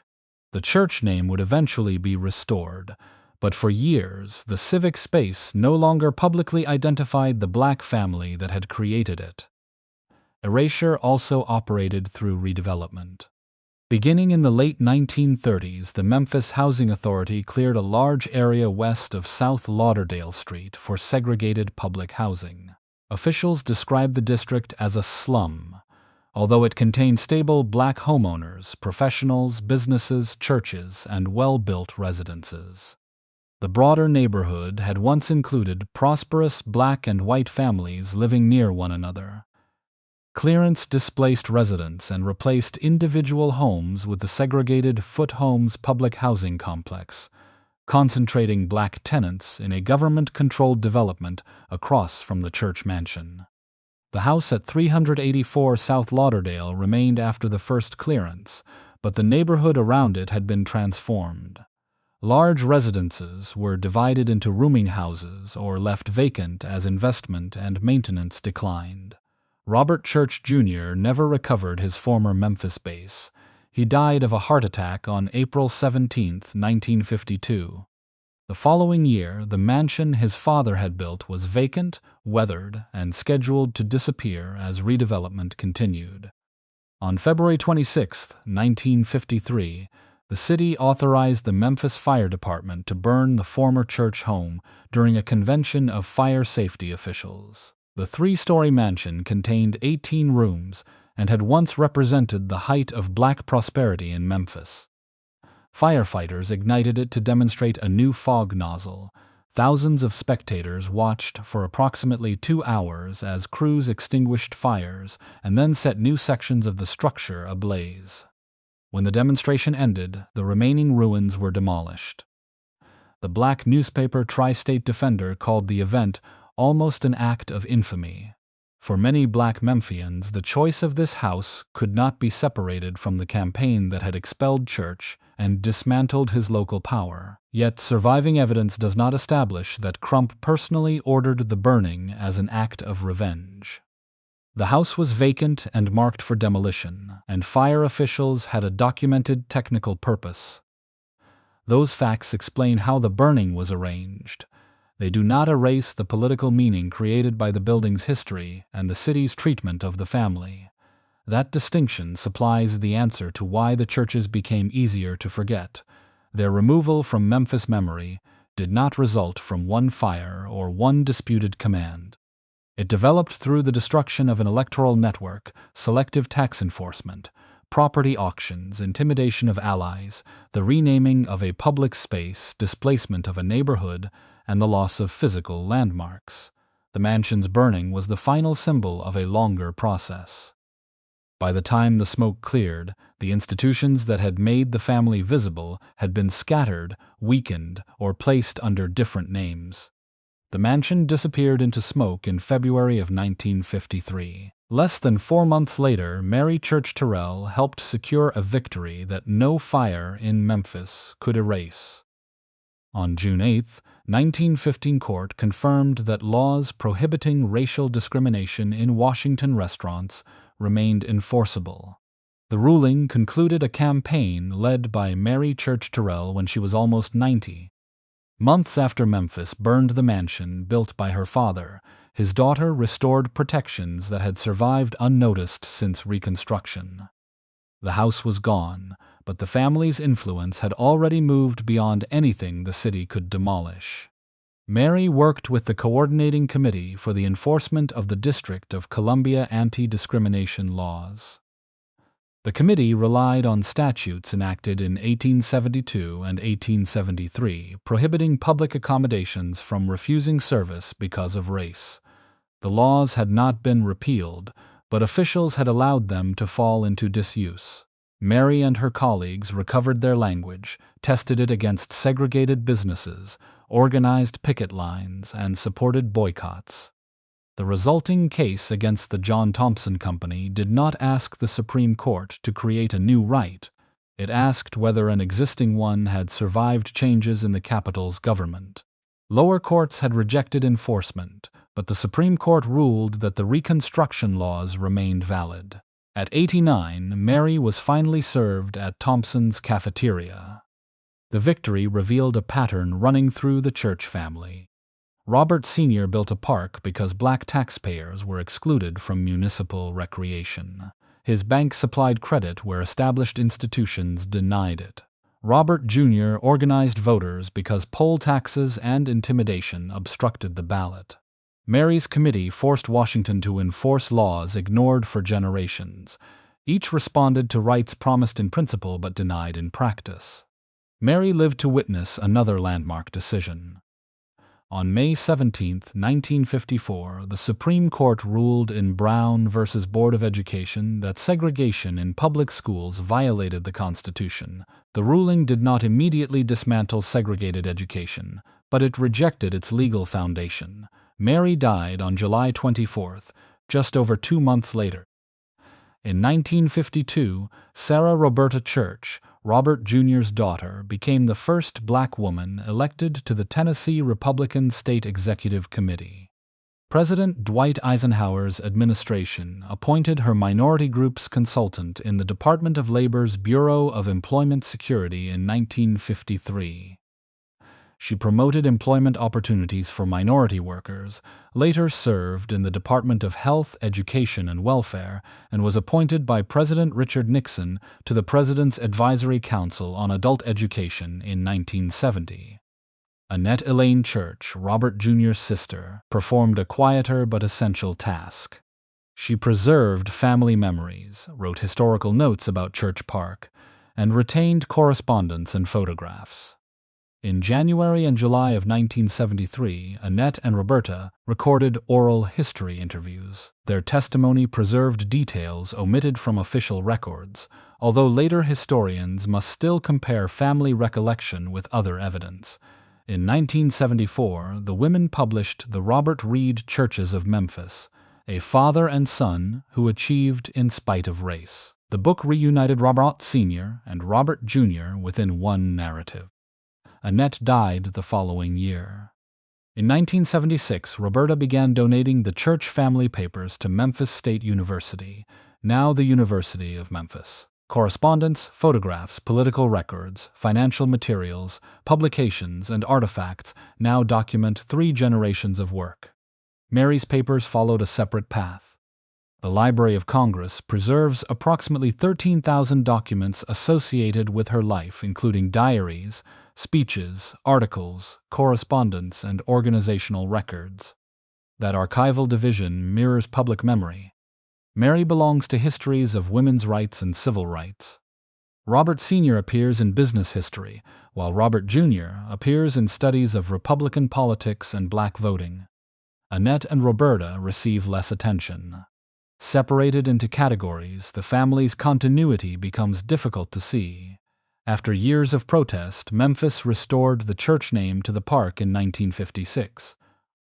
The church name would eventually be restored, but for years the civic space no longer publicly identified the black family that had created it. Erasure also operated through redevelopment. Beginning in the late 1930s, the Memphis Housing Authority cleared a large area west of South Lauderdale Street for segregated public housing. Officials described the district as a slum, although it contained stable black homeowners, professionals, businesses, churches, and well-built residences. The broader neighborhood had once included prosperous black and white families living near one another. Clearance displaced residents and replaced individual homes with the segregated Foot Homes public housing complex, concentrating black tenants in a government-controlled development across from the church mansion. The house at 384 South Lauderdale remained after the first clearance, but the neighborhood around it had been transformed. Large residences were divided into rooming houses or left vacant as investment and maintenance declined. Robert Church, Jr. never recovered his former Memphis base. He died of a heart attack on April 17, 1952. The following year, the mansion his father had built was vacant, weathered, and scheduled to disappear as redevelopment continued. On February 26, 1953, the city authorized the Memphis Fire Department to burn the former church home during a convention of fire safety officials. The 3-story mansion contained 18 rooms and had once represented the height of black prosperity in Memphis. Firefighters ignited it to demonstrate a new fog nozzle. Thousands of spectators watched for approximately 2 hours as crews extinguished fires and then set new sections of the structure ablaze. When the demonstration ended, the remaining ruins were demolished. The black newspaper Tri-State Defender called the event almost an act of infamy. For many black Memphians, the choice of this house could not be separated from the campaign that had expelled Church and dismantled his local power. Yet surviving evidence does not establish that Crump personally ordered the burning as an act of revenge. The house was vacant and marked for demolition, and fire officials had a documented technical purpose. Those facts explain how the burning was arranged. They do not erase the political meaning created by the building's history and the city's treatment of the family. That distinction supplies the answer to why the churches became easier to forget. Their removal from Memphis memory did not result from one fire or one disputed command. It developed through the destruction of an electoral network, selective tax enforcement, property auctions, intimidation of allies, the renaming of a public space, displacement of a neighborhood, and the loss of physical landmarks. The mansion's burning was the final symbol of a longer process. By the time the smoke cleared, the institutions that had made the family visible had been scattered, weakened, or placed under different names. The mansion disappeared into smoke in February of 1953. Less than 4 months later, Mary Church Terrell helped secure a victory that no fire in Memphis could erase. On June 8, 1915, court confirmed that laws prohibiting racial discrimination in Washington restaurants remained enforceable. The ruling concluded a campaign led by Mary Church Terrell when she was almost 90. Months after Memphis burned the mansion built by her father, his daughter restored protections that had survived unnoticed since Reconstruction. The house was gone, but the family's influence had already moved beyond anything the city could demolish. Mary worked with the Coordinating Committee for the enforcement of the District of Columbia anti-discrimination laws. The committee relied on statutes enacted in 1872 and 1873 prohibiting public accommodations from refusing service because of race. The laws had not been repealed, but officials had allowed them to fall into disuse. Mary and her colleagues recovered their language, tested it against segregated businesses, organized picket lines, and supported boycotts. The resulting case against the John Thompson Company did not ask the Supreme Court to create a new right. It asked whether an existing one had survived changes in the capital's government. Lower courts had rejected enforcement, but the Supreme Court ruled that the Reconstruction laws remained valid. At 89, Mary was finally served at Thompson's cafeteria. The victory revealed a pattern running through the Church family. Robert Sr. built a park because black taxpayers were excluded from municipal recreation. His bank supplied credit where established institutions denied it. Robert Jr. organized voters because poll taxes and intimidation obstructed the ballot. Mary's committee forced Washington to enforce laws ignored for generations. Each responded to rights promised in principle but denied in practice. Mary lived to witness another landmark decision. On May 17, 1954, the Supreme Court ruled in Brown v. Board of Education that segregation in public schools violated the Constitution. The ruling did not immediately dismantle segregated education, but it rejected its legal foundation. Mary died on July 24, just over 2 months later. In 1952, Sarah Roberta Church, Robert Jr.'s daughter, became the first black woman elected to the Tennessee Republican State Executive Committee. President Dwight Eisenhower's administration appointed her minority group's consultant in the Department of Labor's Bureau of Employment Security in 1953. She promoted employment opportunities for minority workers, later served in the Department of Health, Education, and Welfare, and was appointed by President Richard Nixon to the President's Advisory Council on Adult Education in 1970. Annette Elaine Church, Robert Jr.'s sister, performed a quieter but essential task. She preserved family memories, wrote historical notes about Church Park, and retained correspondence and photographs. In January and July of 1973, Annette and Roberta recorded oral history interviews. Their testimony preserved details omitted from official records, although later historians must still compare family recollection with other evidence. In 1974, the women published The Robert Reed Churches of Memphis, a father and son who achieved in spite of race. The book reunited Robert Sr. and Robert Jr. within one narrative. Annette died the following year. In 1976, Roberta began donating the church family papers to Memphis State University, now the University of Memphis. Correspondence, photographs, political records, financial materials, publications, and artifacts now document 3 generations of work. Mary's papers followed a separate path. The Library of Congress preserves approximately 13,000 documents associated with her life, including diaries, speeches, articles, correspondence, and organizational records. That archival division mirrors public memory. Mary belongs to histories of women's rights and civil rights. Robert Sr. appears in business history, while Robert Jr. appears in studies of Republican politics and black voting. Annette and Roberta receive less attention. Separated into categories, the family's continuity becomes difficult to see. After years of protest, Memphis restored the church name to the park in 1956.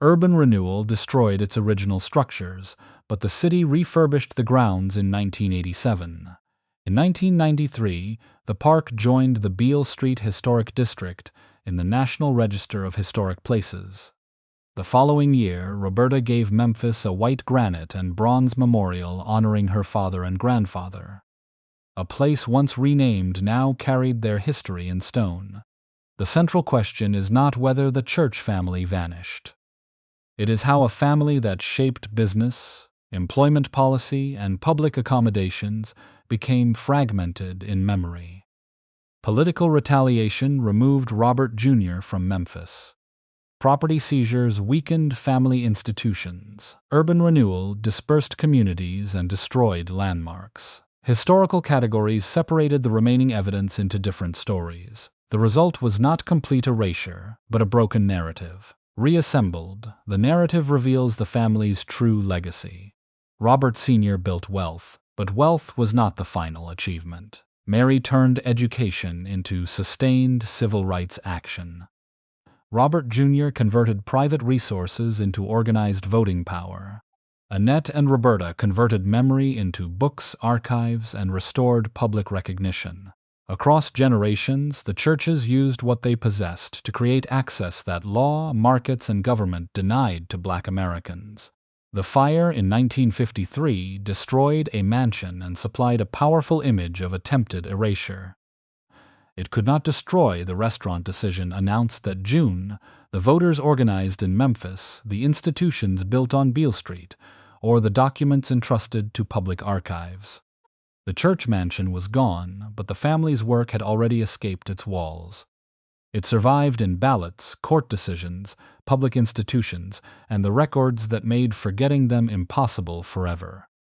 Urban renewal destroyed its original structures, but the city refurbished the grounds in 1987. In 1993, the park joined the Beale Street Historic District in the National Register of Historic Places. The following year, Roberta gave Memphis a white granite and bronze memorial honoring her father and grandfather. A place once renamed now carried their history in stone. The central question is not whether the church family vanished. It is how a family that shaped business, employment policy, and public accommodations became fragmented in memory. Political retaliation removed Robert Jr. from Memphis. Property seizures weakened family institutions. Urban renewal dispersed communities and destroyed landmarks. Historical categories separated the remaining evidence into different stories. The result was not complete erasure, but a broken narrative. Reassembled, the narrative reveals the family's true legacy. Robert Sr. built wealth, but wealth was not the final achievement. Mary turned education into sustained civil rights action. Robert Jr. converted private resources into organized voting power. Annette and Roberta converted memory into books, archives, and restored public recognition. Across generations, the churches used what they possessed to create access that law, markets, and government denied to Black Americans. The fire in 1953 destroyed a mansion and supplied a powerful image of attempted erasure. It could not destroy the restaurant decision announced that June, the voters organized in Memphis, the institutions built on Beale Street, or the documents entrusted to public archives. The church mansion was gone, but the family's work had already escaped its walls. It survived in ballots, court decisions, public institutions, and the records that made forgetting them impossible forever.